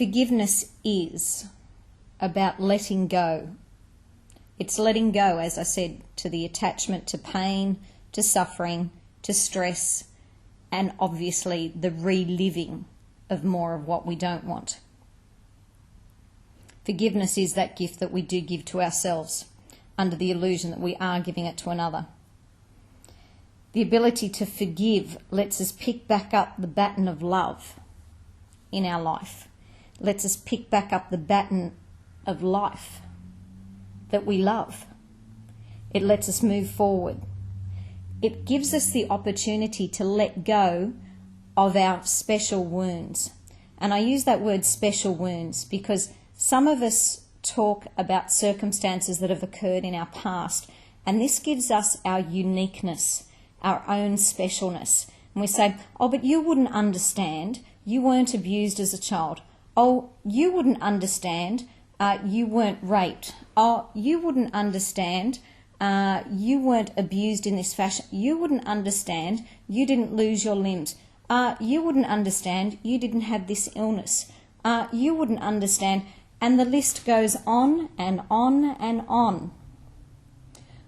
Forgiveness is about letting go. It's letting go, as I said, to the attachment to pain, to suffering, to stress, and obviously the reliving of more of what we don't want. Forgiveness is that gift that we do give to ourselves under the illusion that we are giving it to another. The ability to forgive lets us pick back up the baton of love in our life. Lets us pick back up the baton of life that we love. It lets us move forward. It gives us the opportunity to let go of our special wounds. And I use that word special wounds because some of us talk about circumstances that have occurred in our past, and this gives us our uniqueness, our own specialness. And we say, oh, but you wouldn't understand. You weren't abused as a child. Oh, you wouldn't understand. You weren't raped. Oh, you wouldn't understand. You weren't abused in this fashion. You wouldn't understand. You didn't lose your limbs. You wouldn't understand. You didn't have this illness. You wouldn't understand. And the list goes on and on and on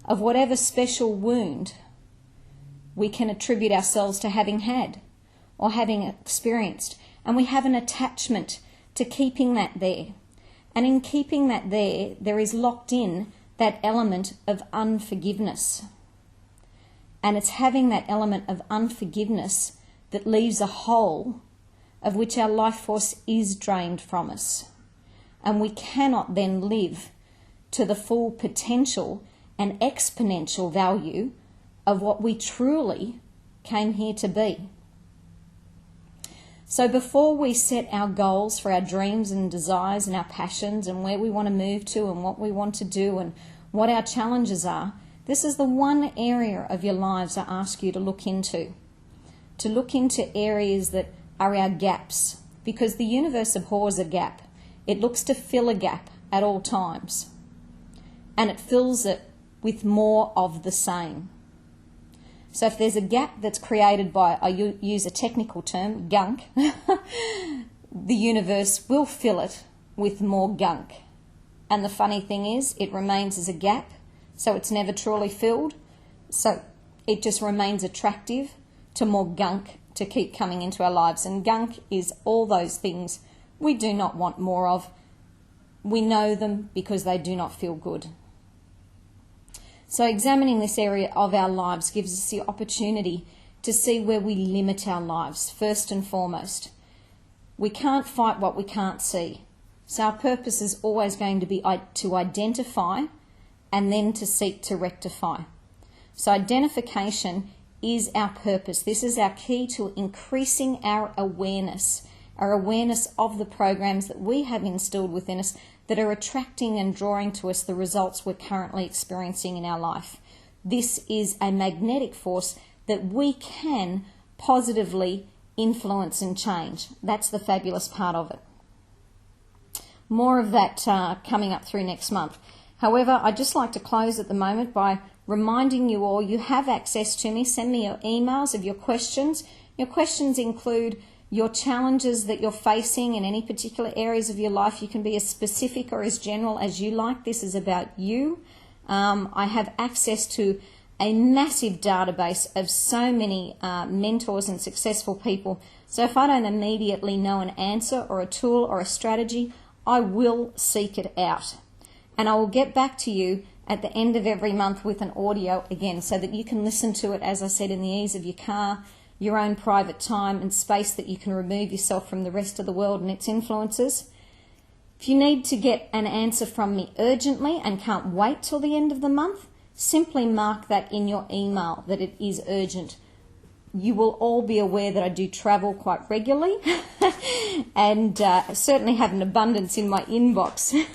of whatever special wound we can attribute ourselves to having had or having experienced. And we have an attachment to keeping that there. And in keeping that there is locked in that element of unforgiveness. And it's having that element of unforgiveness that leaves a hole of which our life force is drained from us. And we cannot then live to the full potential and exponential value of what we truly came here to be. So before we set our goals for our dreams and desires and our passions and where we want to move to and what we want to do and what our challenges are, this is the one area of your lives I ask you to look into. To look into areas that are our gaps, because the universe abhors a gap. It looks to fill a gap at all times, and it fills it with more of the same. So if there's a gap that's created by, I use a technical term, gunk, the universe will fill it with more gunk. And the funny thing is, it remains as a gap, so it's never truly filled. So it just remains attractive to more gunk to keep coming into our lives. And gunk is all those things we do not want more of. We know them because they do not feel good. So examining this area of our lives gives us the opportunity to see where we limit our lives, first and foremost. We can't fight what we can't see. So our purpose is always going to be to identify and then to seek to rectify. So identification is our purpose. This is our key to increasing our awareness of the programs that we have instilled within us that are attracting and drawing to us the results we're currently experiencing in our life. This is a magnetic force that we can positively influence and change. That's the fabulous part of it. More of that coming up through next month. However, I'd just like to close at the moment by reminding you all you have access to me. Send me your emails of your questions. Your questions include your challenges that you're facing in any particular areas of your life. You can be as specific or as general as you like. This is about you. I have access to a massive database of so many mentors and successful people. So if I don't immediately know an answer or a tool or a strategy, I will seek it out. And I will get back to you at the end of every month with an audio again so that you can listen to it, as I said, in the ease of your car, your own private time and space that you can remove yourself from the rest of the world and its influences. If you need to get an answer from me urgently and can't wait till the end of the month, simply mark that in your email that it is urgent. You will all be aware that I do travel quite regularly and certainly have an abundance in my inbox.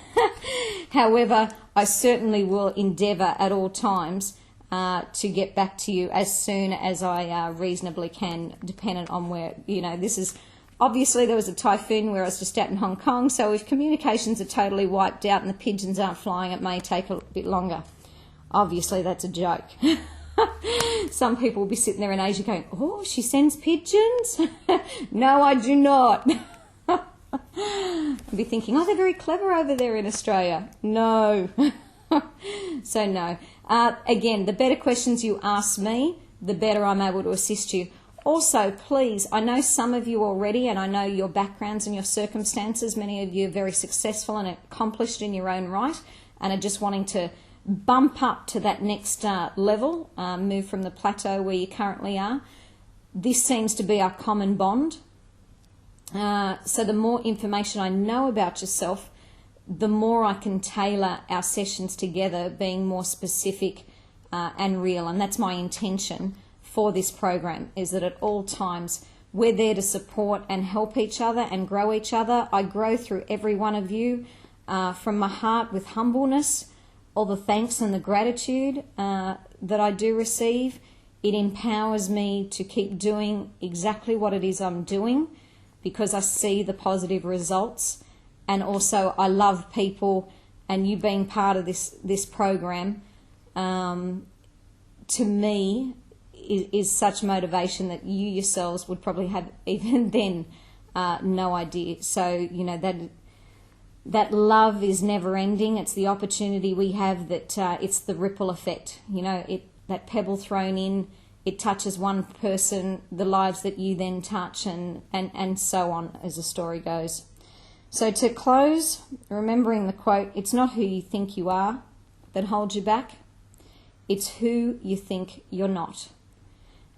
However, I certainly will endeavour at all times to get back to you as soon as I reasonably can, dependent on where, this is, obviously there was a typhoon where I was just out in Hong Kong, so if communications are totally wiped out and the pigeons aren't flying, it may take a bit longer. Obviously that's a joke. Some people will be sitting there in Asia going, oh, she sends pigeons? No, I do not. I'll be thinking, oh, they're very clever over there in Australia. No. So no. Again, the better questions you ask me, the better I'm able to assist you. Also, please, I know some of you already, and I know your backgrounds and your circumstances. Many of you are very successful and accomplished in your own right and are just wanting to bump up to that next level, move from the plateau where you currently are. This seems to be our common bond. So the more information I know about yourself, the more I can tailor our sessions together, being more specific and real. And that's my intention for this program, is that at all times we're there to support and help each other and grow each other. I grow through every one of you from my heart with humbleness, all the thanks and the gratitude that I do receive. It empowers me to keep doing exactly what it is I'm doing because I see the positive results. And also I love people, and you being part of this program, to me, is such motivation that you yourselves would probably have even then no idea. So, you know, that love is never ending. It's the opportunity we have that it's the ripple effect. You know, that pebble thrown in, it touches one person, the lives that you then touch, and so on as the story goes. So to close, remembering the quote, it's not who you think you are that holds you back. It's who you think you're not.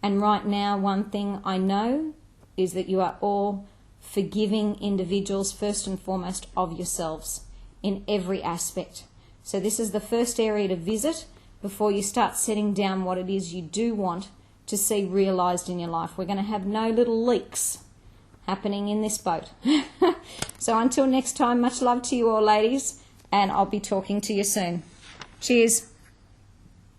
And right now, one thing I know is that you are all forgiving individuals, first and foremost, of yourselves in every aspect. So this is the first area to visit before you start setting down what it is you do want to see realised in your life. We're going to have no little leaks happening in this boat. So until next time, much love to you all, ladies, and I'll be talking to you soon. Cheers.